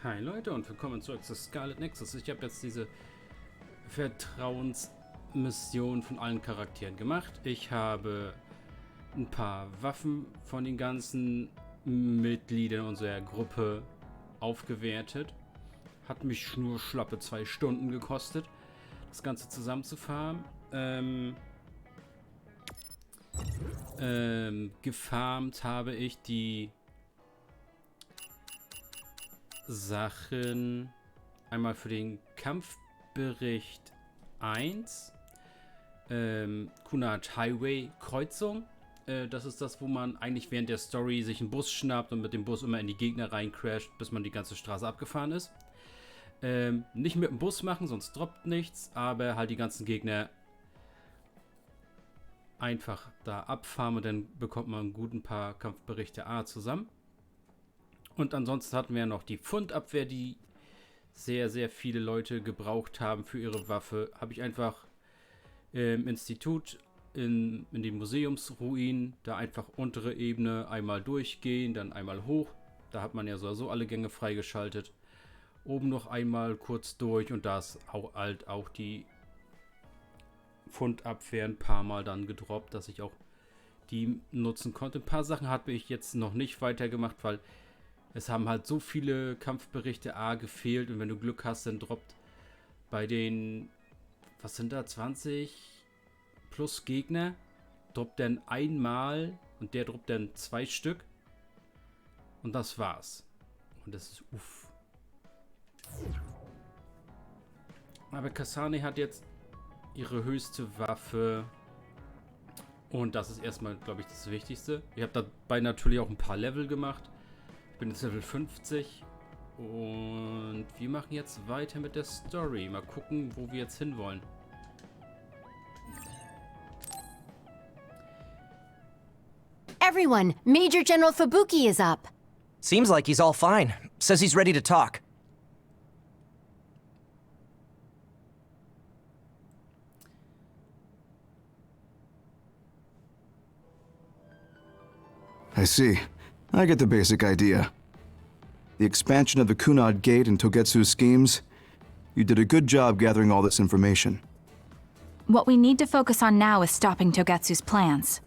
Hi Leute und willkommen zurück zu Scarlet Nexus. Ich habe jetzt diese Vertrauensmission von allen Charakteren gemacht. Ich habe ein paar Waffen von den ganzen Mitgliedern unserer Gruppe aufgewertet. Hat mich nur schlappe 2 Stunden gekostet, das Ganze zusammenzufarmen. Gefarmt habe ich die Sachen einmal für den Kampfbericht 1, Kunard Highway Kreuzung. Das ist das, wo man eigentlich während der Story sich einen Bus schnappt und mit dem Bus immer in die Gegner reincrasht, bis man die ganze Straße abgefahren ist. Nicht mit dem Bus machen, sonst droppt nichts, aber halt die ganzen Gegner einfach da abfahren und dann bekommt man einen guten paar Kampfberichte A zusammen. Und ansonsten hatten wir noch die Fundabwehr, die sehr, sehr viele Leute gebraucht haben für ihre Waffe. Habe ich einfach im Institut, in den Museumsruinen, da einfach untere Ebene einmal durchgehen, dann einmal hoch. Da hat man ja sowieso alle Gänge freigeschaltet. Oben noch einmal kurz durch und da ist auch die Fundabwehr ein paar Mal dann gedroppt, dass ich auch die nutzen konnte. Ein paar Sachen habe ich jetzt noch nicht weitergemacht, weil es haben halt so viele Kampfberichte A gefehlt und wenn du Glück hast, dann droppt bei den, was sind da, 20 plus Gegner, droppt dann einmal und der droppt dann 2 Stück und das war's. Und das ist uff. Aber Kasane hat jetzt ihre höchste Waffe und das ist erstmal, glaube ich, das Wichtigste. Ich habe dabei natürlich auch ein paar Level gemacht. Ich bin jetzt Level 50 und wir machen jetzt weiter mit der Story. Mal gucken, wo wir jetzt hinwollen. Everyone, Major General Fubuki is up. Seems like he's all fine. Says he's ready to talk. I see. I get the basic idea. The expansion of the Kunad Gate and Togetsu's schemes. You did a good job gathering all this information. What we need to focus on now is stopping Togetsu's plans.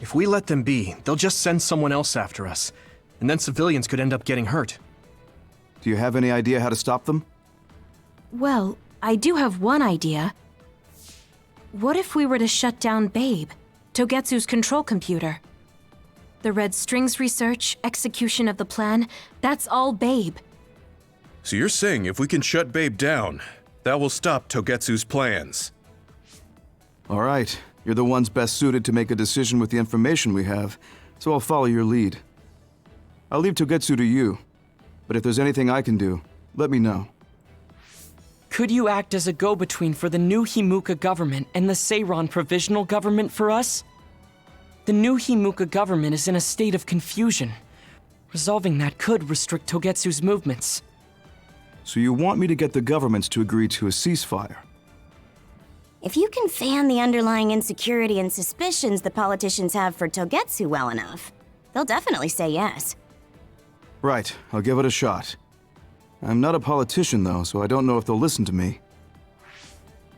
If we let them be, they'll just send someone else after us. And then civilians could end up getting hurt. Do you have any idea how to stop them? Well, I do have one idea. What if we were to shut down Babe, Togetsu's control computer? The Red Strings research, execution of the plan, that's all Babe. So you're saying if we can shut Babe down, that will stop Togetsu's plans? All right. You're the ones best suited to make a decision with the information we have, so I'll follow your lead. I'll leave Togetsu to you, but if there's anything I can do, let me know. Could you act as a go-between for the new Himuka government and the Seiran provisional government for us? The new Himuka government is in a state of confusion. Resolving that could restrict Togetsu's movements. So you want me to get the governments to agree to a ceasefire? If you can fan the underlying insecurity and suspicions the politicians have for Togetsu well enough, they'll definitely say yes. Right, I'll give it a shot. I'm not a politician though, so I don't know if they'll listen to me.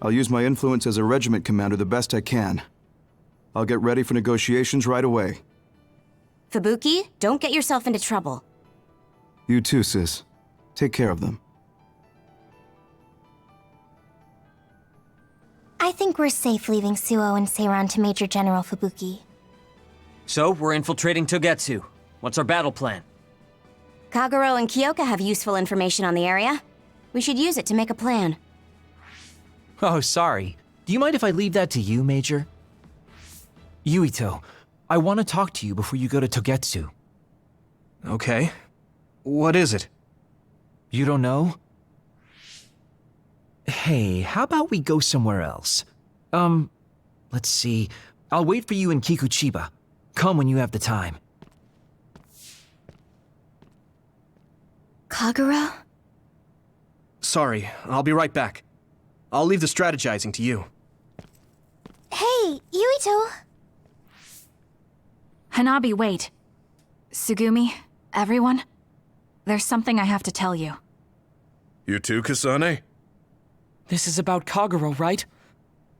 I'll use my influence as a regiment commander the best I can. I'll get ready for negotiations right away. Fubuki, don't get yourself into trouble. You too, sis. Take care of them. I think we're safe leaving Suo and Seiran to Major General Fubuki. So, we're infiltrating Togetsu. What's our battle plan? Kagero and Kyoka have useful information on the area. We should use it to make a plan. Oh, sorry. Do you mind if I leave that to you, Major? Yuito, I want to talk to you before you go to Togetsu. Okay. What is it? You don't know? Hey, how about we go somewhere else? Let's see. I'll wait for you in Kikuchiba. Come when you have the time. Kagero? Sorry, I'll be right back. I'll leave the strategizing to you. Hey, Yuito! Hanabi, wait. Sugumi, everyone? There's something I have to tell you. You too, Kasane? This is about Kagero, right?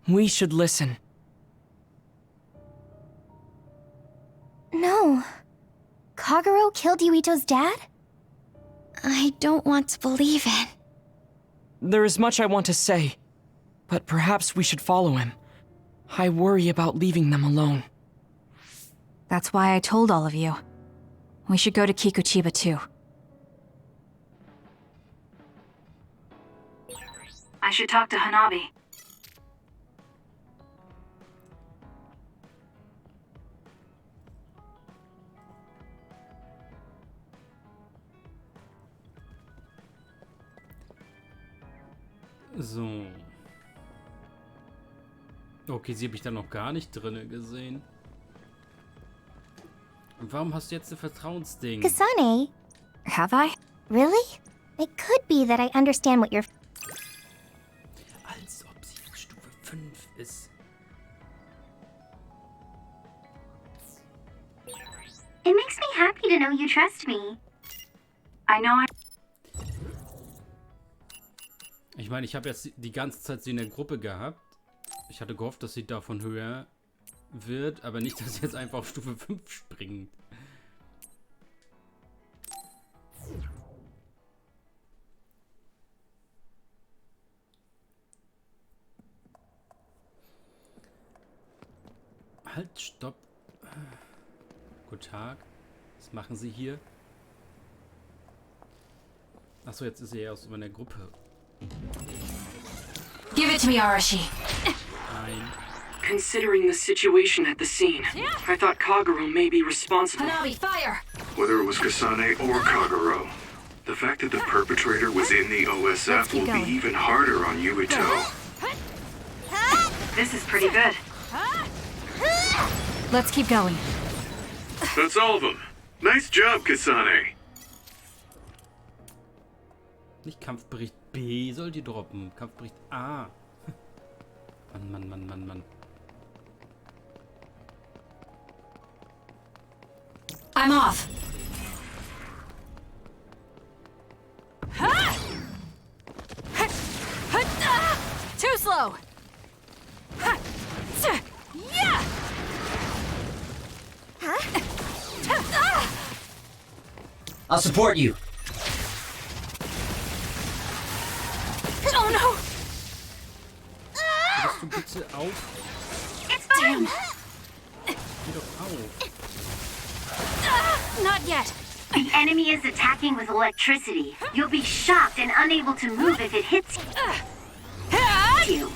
We should listen. No. Kagero killed Yuito's dad? I don't want to believe it. There is much I want to say, but perhaps we should follow him. I worry about leaving them alone. That's why I told all of you. We should go to Kikuchiba too. I should talk to Hanabi. So. Okay, sie habe ich da noch gar nicht drinne gesehen. Und warum hast du jetzt ein Vertrauensding? Kasane, Have I? really? It could be that I understand what you're... Als ob sie Stufe 5 ist. It makes me happy to know you trust me. I know Ich meine, ich habe jetzt die ganze Zeit sie in der Gruppe gehabt. Ich hatte gehofft, dass sie davon höher wird, aber nicht, dass sie jetzt einfach auf Stufe 5 springt. Halt, stopp. Guten Tag. Was machen Sie hier? Achso, jetzt ist sie ja aus meiner Gruppe. Give it to me, Arashi. Nein. Considering the situation at the scene, I thought Kagero may be responsible. Hanabi, fire! Whether it was Kasane or Kagero, the fact that the perpetrator was in the OSF will be even harder on Yuito. This is pretty good. Let's keep going. That's all of them. Nice job, Kasane. Nicht Kampfbericht B soll die droppen. Kampfbericht A. Mann. I'm off. Too slow. Yeah. I'll support you. Oh no. Würdest du bitte auf? It's fine! Geh doch auf. Not yet. The enemy is attacking with electricity. You'll be shocked and unable to move if it hits you.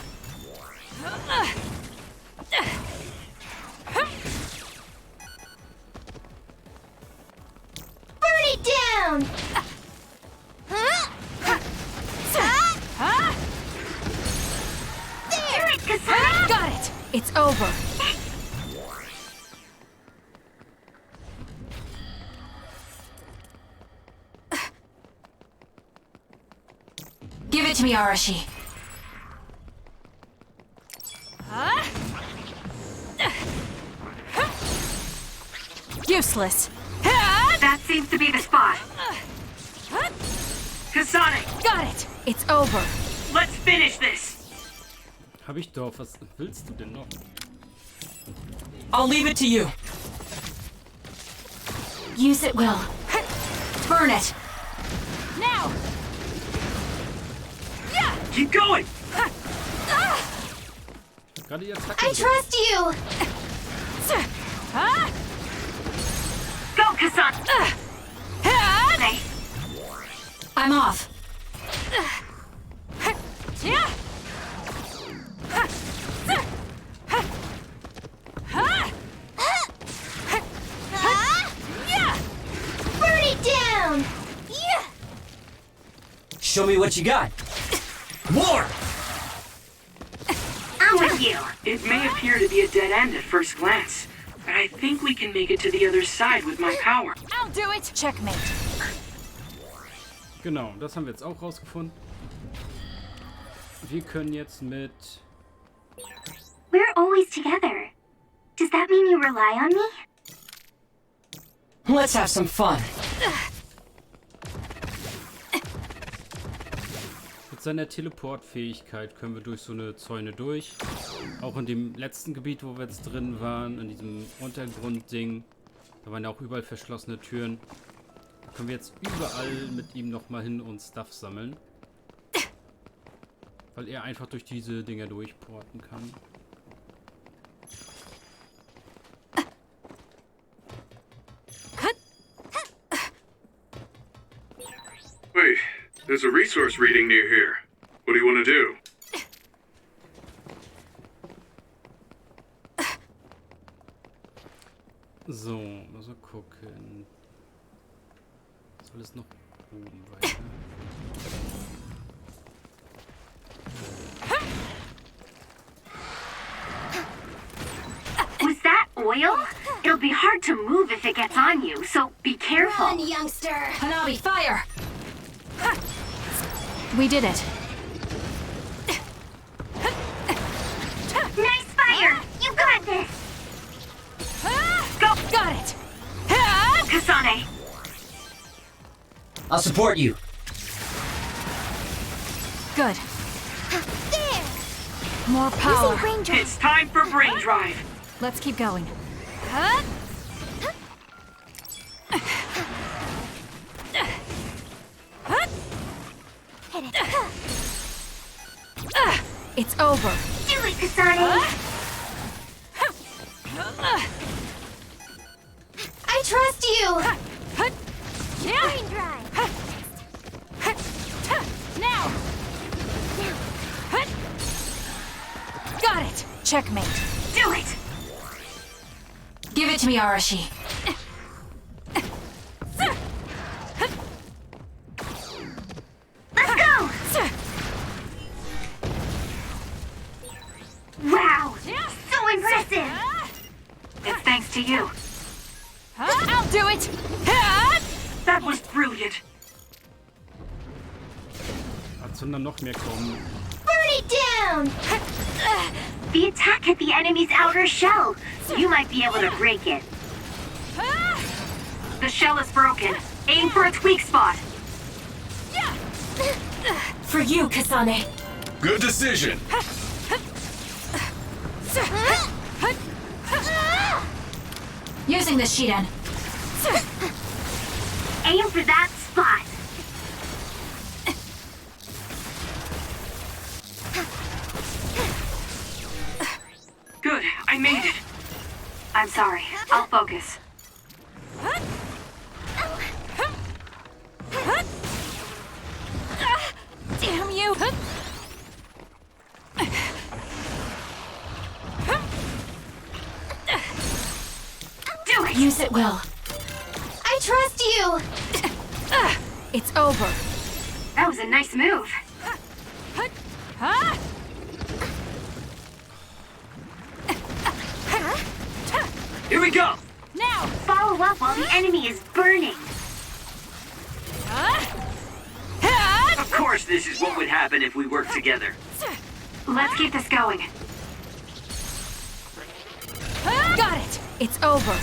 Burn it down! There it, Kasane! Got it. It's over. Give it to me, Arashi. Useless. That seems to be the spot. Kasane, Got it. It's over. let's finish this. Hab ich doch. Was willst du denn noch? I'll leave it to you. Use it, Will. Burn it. Now. Keep going. Gerade die Attacke. I trust you! Go, Kasane. I'm off. Burn it down! Yeah! Show me what you got. More! I'm with you! It may appear to be a dead end at first glance, but I think we can make it to the other side with my power. I'll do it. Checkmate. Genau, das haben wir jetzt auch rausgefunden. Wir können jetzt mit... We're always together. Does that mean you rely on me? Let's have some fun. Mit seiner Teleportfähigkeit können wir durch so eine Zäune durch. Auch in dem letzten Gebiet, wo wir jetzt drin waren, in diesem Untergrundding. Da waren ja auch überall verschlossene Türen. Da können wir jetzt überall mit ihm nochmal hin und Stuff sammeln. Weil er einfach durch diese Dinger durchporten kann. Wait, there's a resource reading near here. What do you want to do? So, mal so gucken. Soll es noch oben weiter? Was that oil? It'll be hard to move if it gets on you, so be careful. Run, youngster! Hanabi, fire! We did it. Nice fire! You got this! Go! Got it! Kasane! I'll support you. Good. There! More power. Using brain drive. It's time for brain drive! Let's keep going. Hit it. It's over. Do it, Kasane! I trust you! Brain drive! Now! Got it! Checkmate. Do it! Give it to me, Arashi. Let's go! Wow! So impressive! It's thanks to you. I'll do it! That was brilliant. Als sollen dann noch mehr kommen. Burn it down! The attack hit the enemy's outer shell. You might be able to break it. The shell is broken. Aim for its weak spot. For you, Kasane. Good decision. Using the Shiden. Aim for that spot. Good, I made it. I'm sorry. I'll focus. Damn you! Do it! Use it well. I trust you! It's over. That was a nice move. Here we go. Now! Follow up while the enemy is burning. Of course, this is what would happen if we worked together. Let's keep this going. Got it! It's over.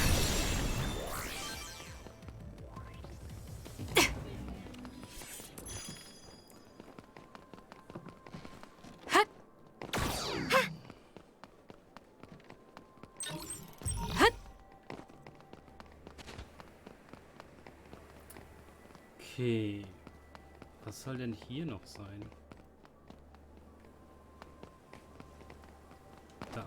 Okay. Was soll denn hier noch sein? Da.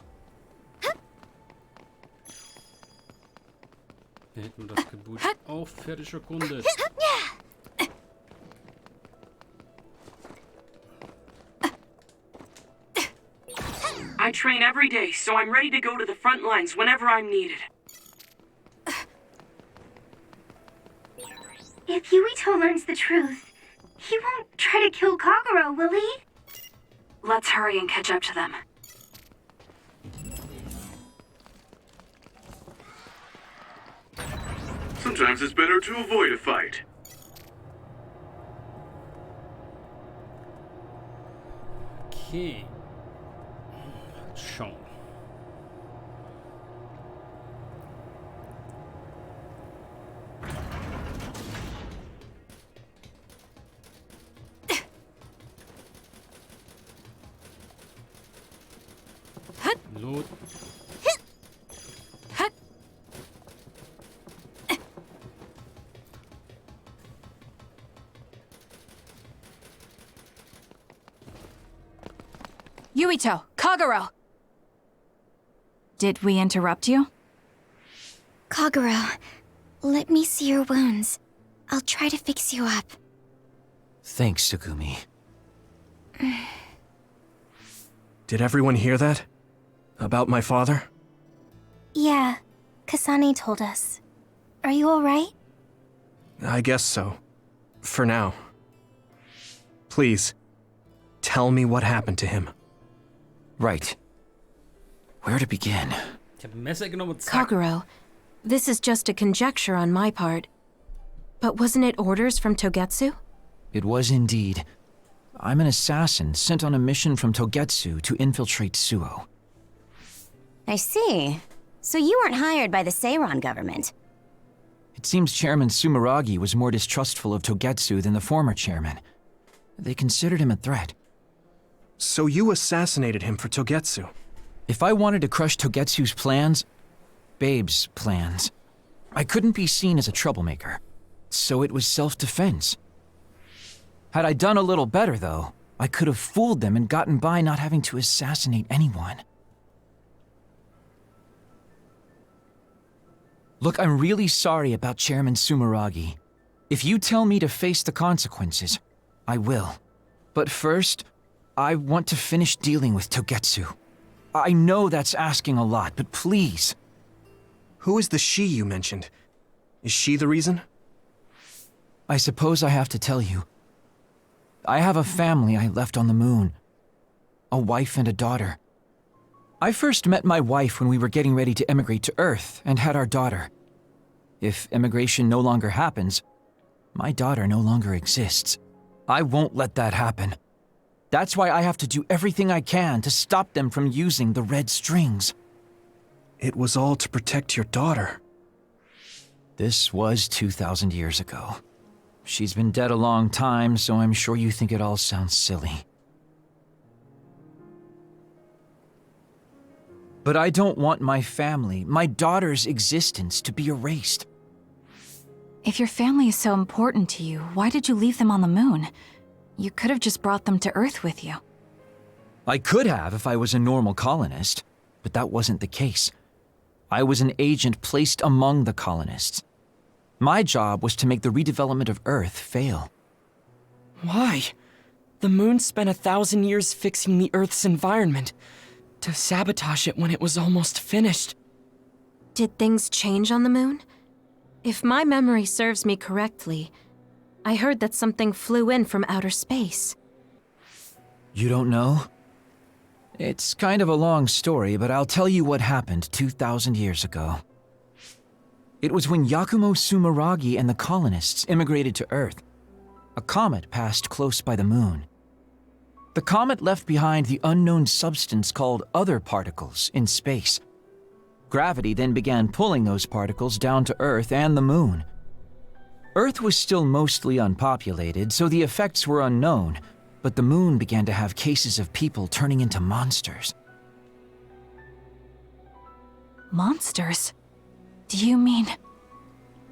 Wir hätten nur das Gebot auf fertig erkundet. I train every day, so I'm ready to go to the front lines whenever I'm needed. If Yuito learns the truth, he won't try to kill Kagero, will he? Let's hurry and catch up to them. Sometimes it's better to avoid a fight. Okay. Schauen. Yuito, Kagero! Did we interrupt you? Kagero, let me see your wounds. I'll try to fix you up. Thanks, Tsugumi. Did everyone hear that? About my father? Yeah, Kasane told us. Are you alright? I guess so. For now. Please, tell me what happened to him. Right. Where to begin? Ich hab ein Messer genommen und zack. Kagero, this is just a conjecture on my part. But wasn't it orders from Togetsu? It was indeed. I'm an assassin sent on a mission from Togetsu to infiltrate Suo. I see. So you weren't hired by the Seiron government. It seems Chairman Sumeragi was more distrustful of Togetsu than the former chairman. They considered him a threat. So you assassinated him for Togetsu? If I wanted to crush Togetsu's plans, Babe's plans, I couldn't be seen as a troublemaker. So it was self-defense. Had I done a little better, though, I could have fooled them and gotten by not having to assassinate anyone. Look, I'm really sorry about Chairman Sumeragi. If you tell me to face the consequences, I will. But first, I want to finish dealing with Togetsu. I know that's asking a lot, but please. Who is the she you mentioned? Is she the reason? I suppose I have to tell you. I have a family I left on the moon. A wife and a daughter. I first met my wife when we were getting ready to emigrate to Earth and had our daughter. If emigration no longer happens, my daughter no longer exists. I won't let that happen. That's why I have to do everything I can to stop them from using the red strings. It was all to protect your daughter. This was 2,000 years ago. She's been dead a long time, so I'm sure you think it all sounds silly. But I don't want my family, my daughter's existence, to be erased. If your family is so important to you, why did you leave them on the moon? You could have just brought them to Earth with you. I could have if I was a normal colonist, but that wasn't the case. I was an agent placed among the colonists. My job was to make the redevelopment of Earth fail. Why? The moon spent 1,000 years fixing the Earth's environment. To sabotage it when it was almost finished. Did things change on the moon? If my memory serves me correctly, I heard that something flew in from outer space. You don't know? It's kind of a long story, but I'll tell you what happened 2,000 years ago. It was when Yakumo Sumeragi and the colonists immigrated to Earth. A comet passed close by the moon. The comet left behind the unknown substance called other particles in space. Gravity then began pulling those particles down to Earth and the moon. Earth was still mostly unpopulated, so the effects were unknown, but the moon began to have cases of people turning into monsters. Monsters? Do you mean...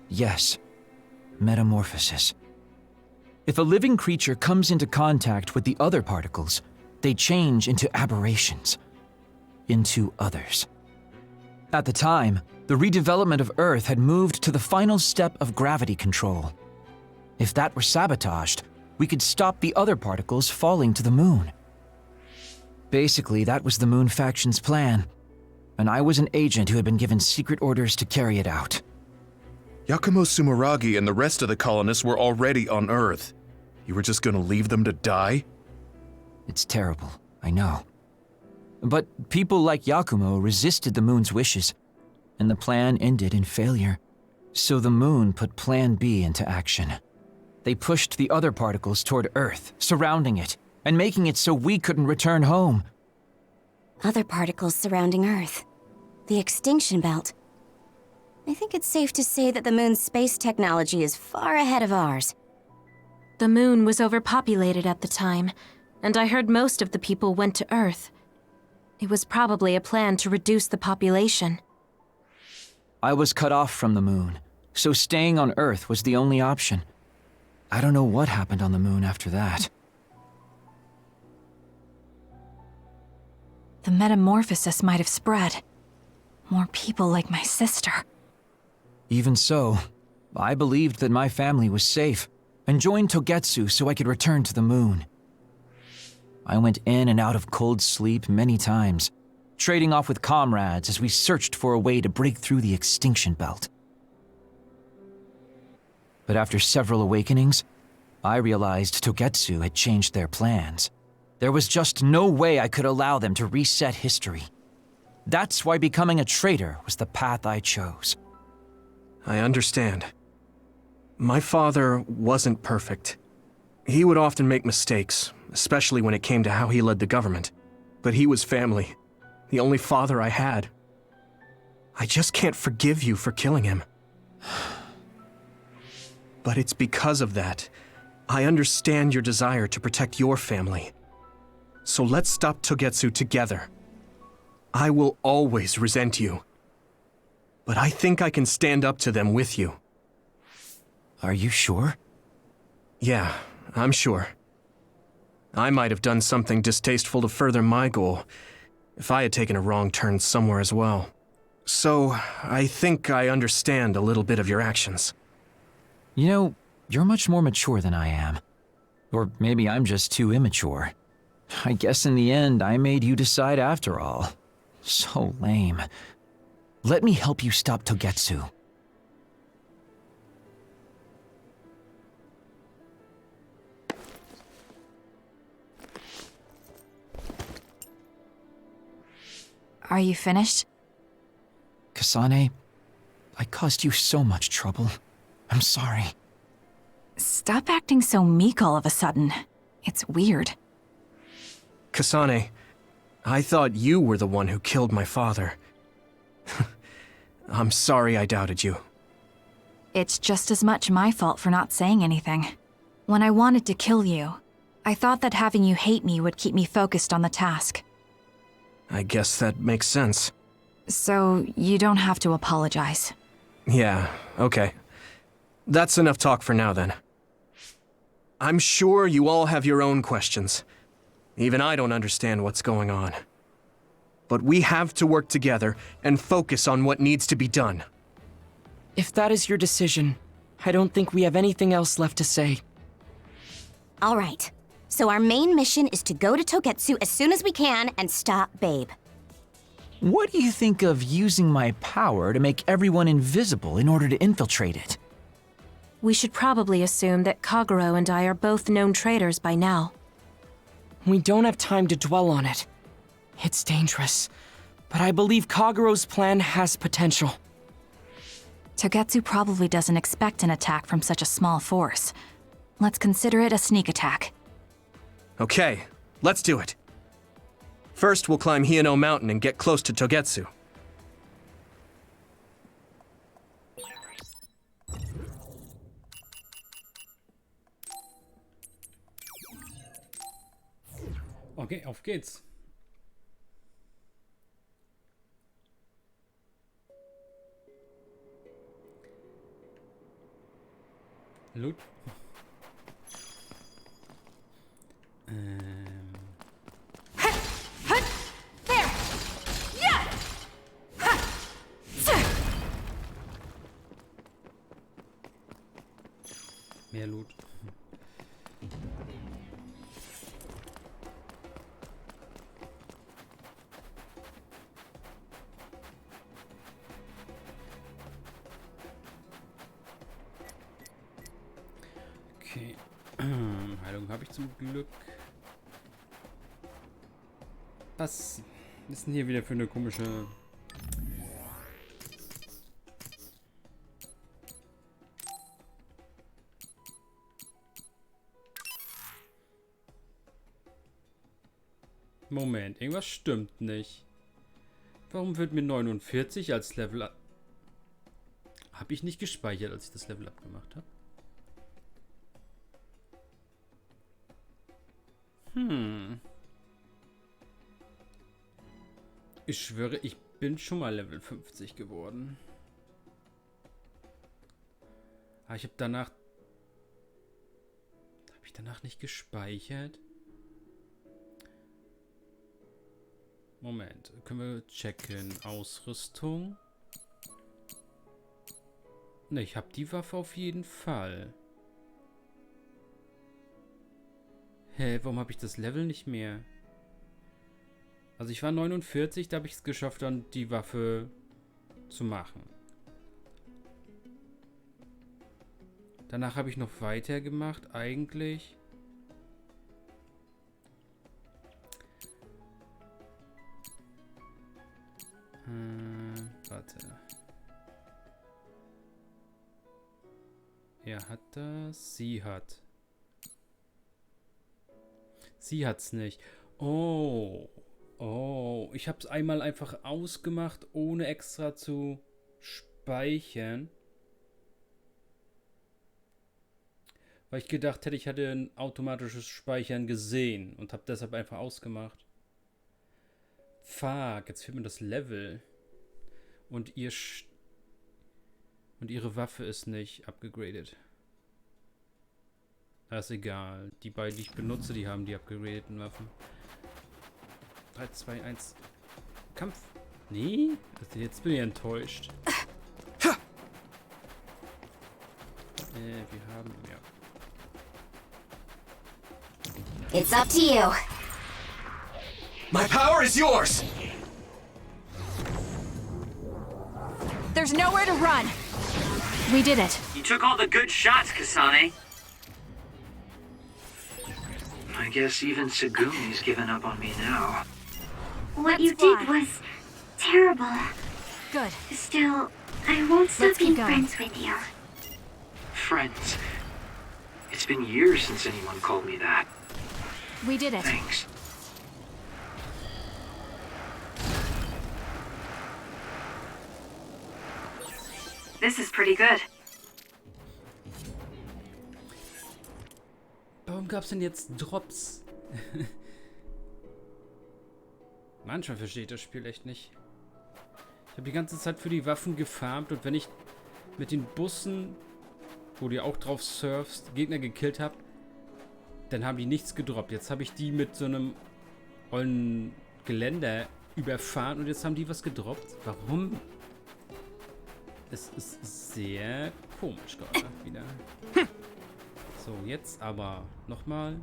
Yes. Metamorphosis. If a living creature comes into contact with the other particles, they change into aberrations. Into others. At the time, the redevelopment of Earth had moved to the final step of gravity control. If that were sabotaged, we could stop the other particles falling to the moon. Basically, that was the Moon Faction's plan, and I was an agent who had been given secret orders to carry it out. Yakumo Sumeragi and the rest of the colonists were already on Earth. You were just gonna leave them to die? It's terrible, I know. But people like Yakumo resisted the moon's wishes, and the plan ended in failure. So the moon put Plan B into action. They pushed the other particles toward Earth, surrounding it, and making it so we couldn't return home. Other particles surrounding Earth. The extinction belt. I think it's safe to say that the moon's space technology is far ahead of ours. The moon was overpopulated at the time, and I heard most of the people went to Earth. It was probably a plan to reduce the population. I was cut off from the moon, so staying on Earth was the only option. I don't know what happened on the moon after that. The metamorphosis might have spread. More people like my sister. Even so, I believed that my family was safe, and joined Togetsu so I could return to the moon. I went in and out of cold sleep many times, trading off with comrades as we searched for a way to break through the extinction belt. But after several awakenings, I realized Togetsu had changed their plans. There was just no way I could allow them to reset history. That's why becoming a traitor was the path I chose. I understand. My father wasn't perfect. He would often make mistakes, especially when it came to how he led the government. But he was family, the only father I had. I just can't forgive you for killing him. But it's because of that. I understand your desire to protect your family. So let's stop Togetsu together. I will always resent you. But I think I can stand up to them with you. Are you sure? Yeah, I'm sure. I might have done something distasteful to further my goal, if I had taken a wrong turn somewhere as well. So, I think I understand a little bit of your actions. You know, you're much more mature than I am. Or maybe I'm just too immature. I guess in the end, I made you decide after all. So lame. Let me help you stop Togetsu. Are you finished? Kasane, I caused you so much trouble. I'm sorry. Stop acting so meek all of a sudden. It's weird. Kasane, I thought you were the one who killed my father. I'm sorry I doubted you. It's just as much my fault for not saying anything. When I wanted to kill you, I thought that having you hate me would keep me focused on the task. I guess that makes sense. So, you don't have to apologize. Yeah, okay. That's enough talk for now then. I'm sure you all have your own questions. Even I don't understand what's going on. But we have to work together and focus on what needs to be done. If that is your decision, I don't think we have anything else left to say. All right. So our main mission is to go to Togetsu as soon as we can and stop Babe. What do you think of using my power to make everyone invisible in order to infiltrate it? We should probably assume that Kagero and I are both known traitors by now. We don't have time to dwell on it. It's dangerous, but I believe Kagero's plan has potential. Togetsu probably doesn't expect an attack from such a small force. Let's consider it a sneak attack. Okay, let's do it. First, we'll climb Hiyano Mountain and get close to Togetsu. Okay, auf geht's. Loot. There! Yeah! Mehr Loot. Okay. Heilung habe ich zum Glück. Was ist denn hier wieder für eine komische... Moment, irgendwas stimmt nicht. Warum wird mir 49 als Level up... Habe ich nicht gespeichert, als ich das Level up gemacht habe? Ich schwöre, ich bin schon mal Level 50 geworden. Aber ich habe danach... Habe ich danach nicht gespeichert? Moment, können wir checken. Ausrüstung. Ne, ich habe die Waffe auf jeden Fall. Hä, warum habe ich das Level nicht mehr? Also ich war 49, da habe ich es geschafft, dann die Waffe zu machen. Danach habe ich noch weitergemacht, eigentlich. Warte. Er hat das. Sie hat. Sie hat's nicht. Oh. Oh. Ich habe es einmal einfach ausgemacht, ohne extra zu speichern. Weil ich gedacht hätte, ich hatte ein automatisches Speichern gesehen und habe deshalb einfach ausgemacht. Fuck, jetzt fehlt mir das Level. Und ihre Waffe ist nicht abgegradet. Das ist egal. Die beiden, die ich benutze, die haben die abgegradeten Waffen. 3, 2, 1. Kampf. Nee? Jetzt bin ich enttäuscht. Wir haben... Ja. It's up to you. My power is yours! There's nowhere to run. We did it. You took all the good shots, Kasane. I guess even Segumi's given up on me now. What you did was terrible. Good. Still, I won't stop Let's keep being going. friends with you. Friends. It's been years since anyone called me that. We did it. Thanks. This is pretty good. Warum gab es denn jetzt Drops? Manchmal verstehe ich das Spiel echt nicht. Ich habe die ganze Zeit für die Waffen gefarmt und wenn ich mit den Bussen, wo du auch drauf surfst, Gegner gekillt habe, dann haben die nichts gedroppt. Jetzt habe ich die mit so einem ollen Geländer überfahren und jetzt haben die was gedroppt. Warum? Es ist sehr komisch gerade wieder. So, jetzt aber nochmal.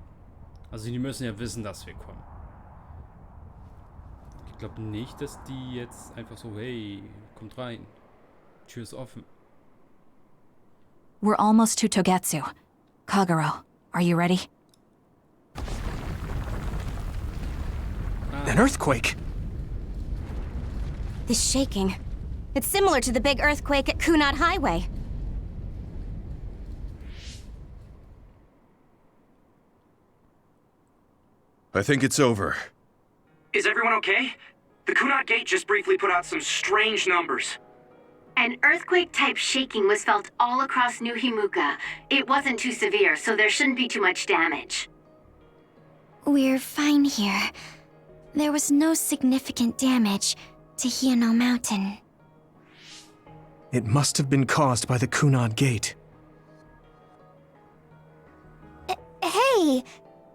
Also die müssen ja wissen, dass wir kommen. Ich glaube nicht, dass die jetzt einfach so, hey, kommt rein. Tür ist offen. We're almost to Togetsu. Kagero, are you ready? An earthquake? This shaking. It's similar to the big earthquake at Kunad Highway. I think it's over. Is everyone okay? The Kunat Gate just briefly put out some strange numbers. An earthquake-type shaking was felt all across New Himuka. It wasn't too severe, so there shouldn't be too much damage. We're fine here. There was no significant damage to Hiono Mountain. It must have been caused by the Kunad Gate. Hey!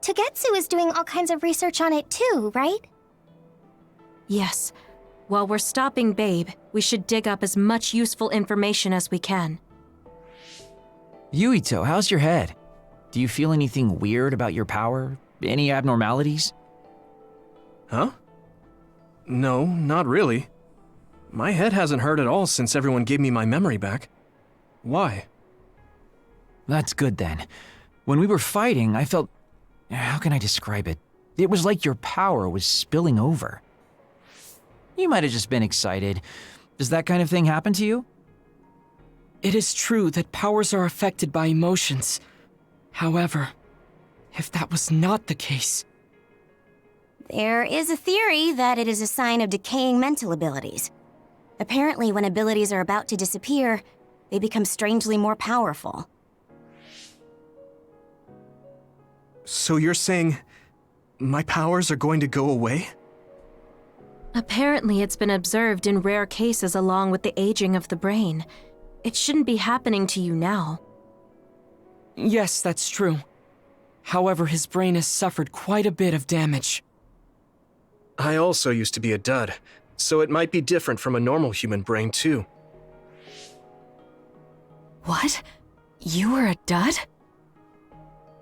Togetsu is doing all kinds of research on it too, right? Yes. While we're stopping Babe, we should dig up as much useful information as we can. Yuito, how's your head? Do you feel anything weird about your power? Any abnormalities? Huh? No, not really. My head hasn't hurt at all since everyone gave me my memory back. Why? That's good then. When we were fighting, I felt... How can I describe it? It was like your power was spilling over. You might have just been excited. Does that kind of thing happen to you? It is true that powers are affected by emotions. However, if that was not the case... There is a theory that it is a sign of decaying mental abilities. Apparently, when abilities are about to disappear, they become strangely more powerful. So you're saying my powers are going to go away? Apparently, it's been observed in rare cases along with the aging of the brain. It shouldn't be happening to you now. Yes, that's true. However, his brain has suffered quite a bit of damage. I also used to be a dud, so it might be different from a normal human brain, too. What? You were a dud?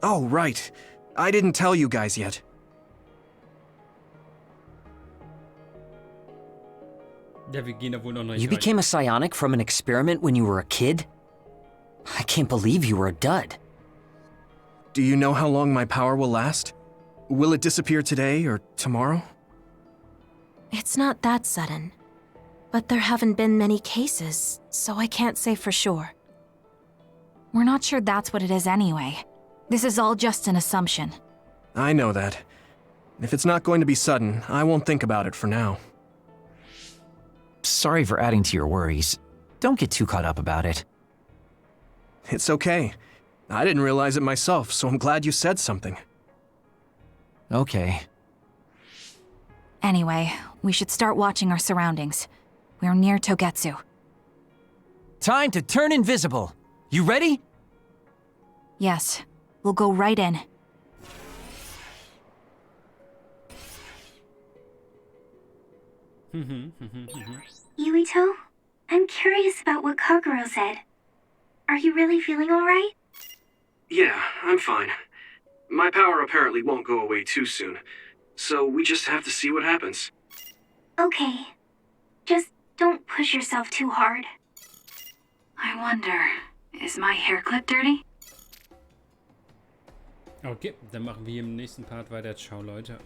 Oh, right. I didn't tell you guys yet. Ja, wir gehen da wohl noch nicht You became a psionic from an experiment when you were a kid? I can't believe you were a dud. Do you know how long my power will last? Will it disappear today or tomorrow? It's not that sudden. But there haven't been many cases, so I can't say for sure. We're not sure that's what it is anyway. This is all just an assumption. I know that. If it's not going to be sudden, I won't think about it for now. Sorry for adding to your worries. Don't get too caught up about it. It's okay. I didn't realize it myself, so I'm glad you said something. Okay. Anyway, we should start watching our surroundings. We're near Togetsu. Time to turn invisible. You ready? Yes. We'll go right in. Yuito, I'm curious about what Kagero said. Are you really feeling alright? Yeah, I'm fine. My power apparently won't go away too soon, so we just have to see what happens. Okay. Just don't push yourself too hard. I wonder, is my hair clip dirty? Okay, dann machen wir im nächsten Part weiter. Ciao, Leute.